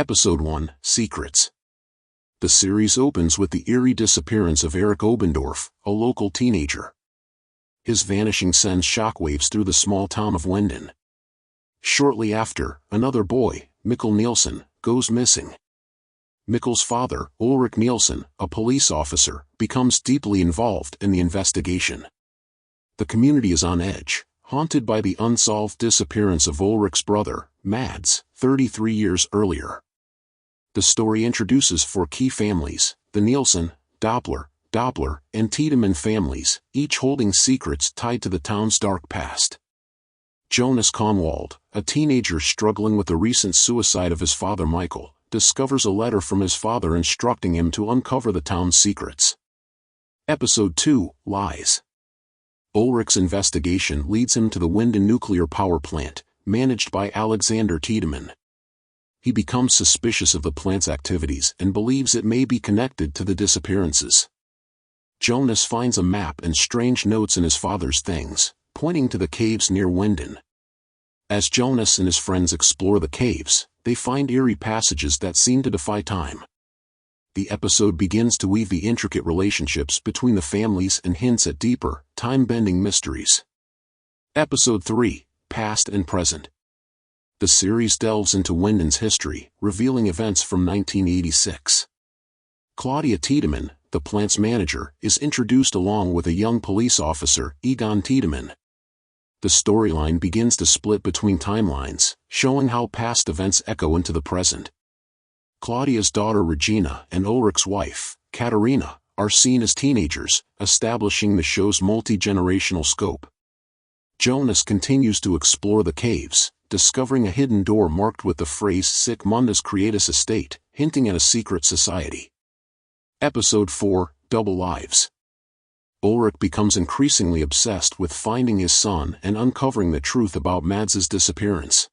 Episode 1, Secrets. The series opens with the eerie disappearance of Erik Obendorf, a local teenager. His vanishing sends shockwaves through the small town of Winden. Shortly after, another boy, Mikkel Nielsen, goes missing. Mikkel's father, Ulrich Nielsen, a police officer, becomes deeply involved in the investigation. The community is on edge, haunted by the unsolved disappearance of Ulrich's brother, Mads, 33 years earlier. The story introduces four key families, the Nielsen, Doppler, and Tiedemann families, each holding secrets tied to the town's dark past. Jonas Kahnwald, a teenager struggling with the recent suicide of his father Mikkel, discovers a letter from his father instructing him to uncover the town's secrets. Episode 2, Lies. Ulrich's investigation leads him to the Winden nuclear power plant, managed by Alexander Tiedemann. He becomes suspicious of the plant's activities and believes it may be connected to the disappearances. Jonas finds a map and strange notes in his father's things, pointing to the caves near Winden. As Jonas and his friends explore the caves, they find eerie passages that seem to defy time. The episode begins to weave the intricate relationships between the families and hints at deeper, time-bending mysteries. Episode 3, Past and Present. The series delves into Winden's history, revealing events from 1986. Claudia Tiedemann, the plant's manager, is introduced along with a young police officer, Tiedemann. The storyline begins to split between timelines, showing how past events echo into the present. Claudia's daughter Regina and Ulrich's wife, Katarina, are seen as teenagers, establishing the show's multi-generational scope. Jonas continues to explore the caves, discovering a hidden door marked with the phrase Sic Mundus creatus estate, hinting at a secret society. Episode 4, Double Lives. Ulrich becomes increasingly obsessed with finding his son and uncovering the truth about Mads's disappearance.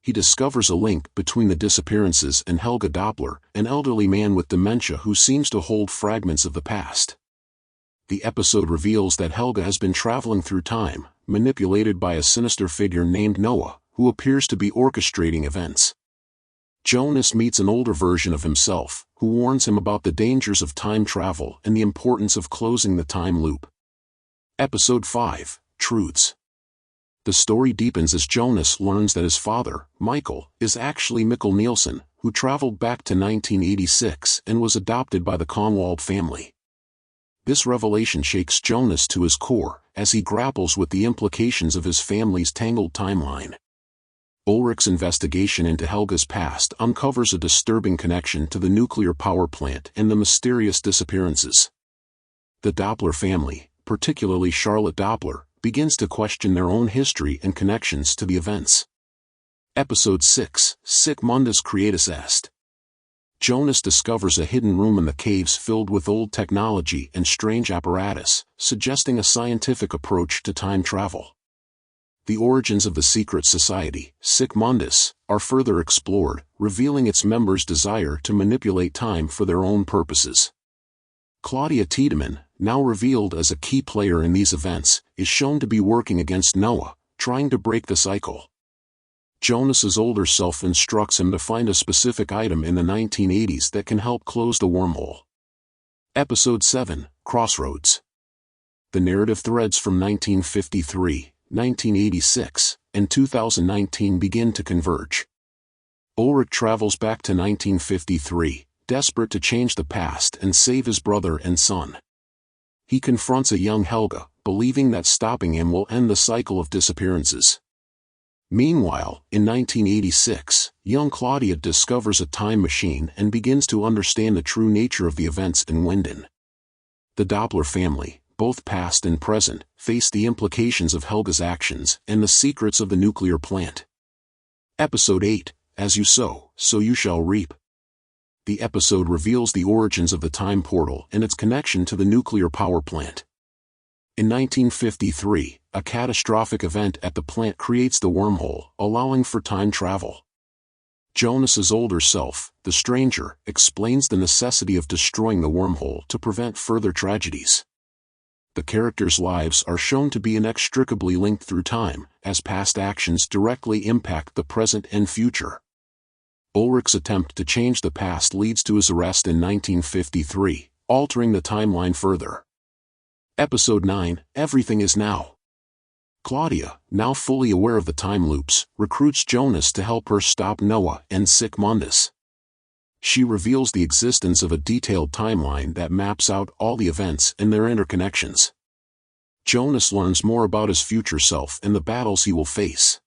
He discovers a link between the disappearances and Helga Doppler, an elderly man with dementia who seems to hold fragments of the past. The episode reveals that Helga has been traveling through time, manipulated by a sinister figure named Noah, who appears to be orchestrating events. Jonas meets an older version of himself, who warns him about the dangers of time travel and the importance of closing the time loop. Episode 5, Truths. The story deepens as Jonas learns that his father, Mikkel, is actually Mikkel Nielsen, who traveled back to 1986 and was adopted by the Kahnwald family. This revelation shakes Jonas to his core, as he grapples with the implications of his family's tangled timeline. Ulrich's investigation into Helga's past uncovers a disturbing connection to the nuclear power plant and the mysterious disappearances. The Doppler family, particularly Charlotte Doppler, begins to question their own history and connections to the events. Episode 6, Sic Mundus creatus est. Jonas discovers a hidden room in the caves filled with old technology and strange apparatus, suggesting a scientific approach to time travel. The origins of the secret society, Sic Mundus, are further explored, revealing its members' desire to manipulate time for their own purposes. Claudia Tiedemann, now revealed as a key player in these events, is shown to be working against Noah, trying to break the cycle. Jonas's older self instructs him to find a specific item in the 1980s that can help close the wormhole. Episode 7, Crossroads. The narrative threads from 1953, 1986, and 2019 begin to converge. Ulrich travels back to 1953, desperate to change the past and save his brother and son. He confronts a young Helga, believing that stopping him will end the cycle of disappearances. Meanwhile, in 1986, young Claudia discovers a time machine and begins to understand the true nature of the events in Winden. The Doppler family, both past and present, face the implications of Helga's actions and the secrets of the nuclear plant. Episode 8, As You Sow, So You Shall Reap. The episode reveals the origins of the time portal and its connection to the nuclear power plant. In 1953, a catastrophic event at the plant creates the wormhole, allowing for time travel. Jonas's older self, the stranger, explains the necessity of destroying the wormhole to prevent further tragedies. The characters' lives are shown to be inextricably linked through time, as past actions directly impact the present and future. Ulrich's attempt to change the past leads to his arrest in 1953, altering the timeline further. Episode 9, Everything is Now. Claudia, now fully aware of the time loops, recruits Jonas to help her stop Noah and Sic Mundus. She reveals the existence of a detailed timeline that maps out all the events and their interconnections. Jonas learns more about his future self and the battles he will face.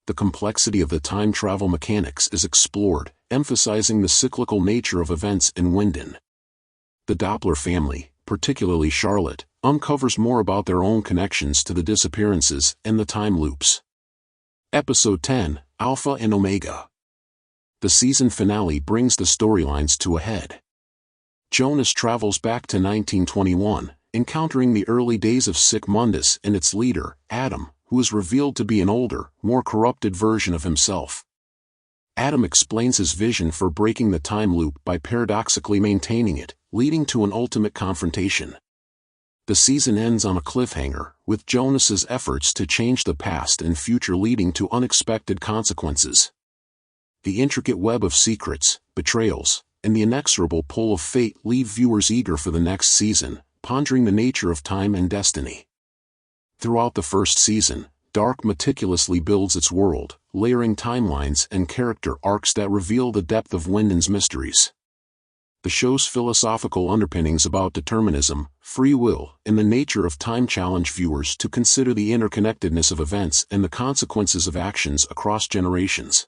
The complexity of the time travel mechanics is explored, emphasizing the cyclical nature of events in Winden. The Doppler family, particularly Charlotte, uncovers more about their own connections to the disappearances and the time loops. Episode 10, Alpha and Omega. The season finale brings the storylines to a head. Jonas travels back to 1921, encountering the early days of Sic Mundus and its leader, Adam, who is revealed to be an older, more corrupted version of himself. Adam explains his vision for breaking the time loop by paradoxically maintaining it, leading to an ultimate confrontation. The season ends on a cliffhanger, with Jonas's efforts to change the past and future leading to unexpected consequences. The intricate web of secrets, betrayals, and the inexorable pull of fate leave viewers eager for the next season, pondering the nature of time and destiny. Throughout the first season, Dark meticulously builds its world, layering timelines and character arcs that reveal the depth of Winden's mysteries. The show's philosophical underpinnings about determinism, free will, and the nature of time challenge viewers to consider the interconnectedness of events and the consequences of actions across generations.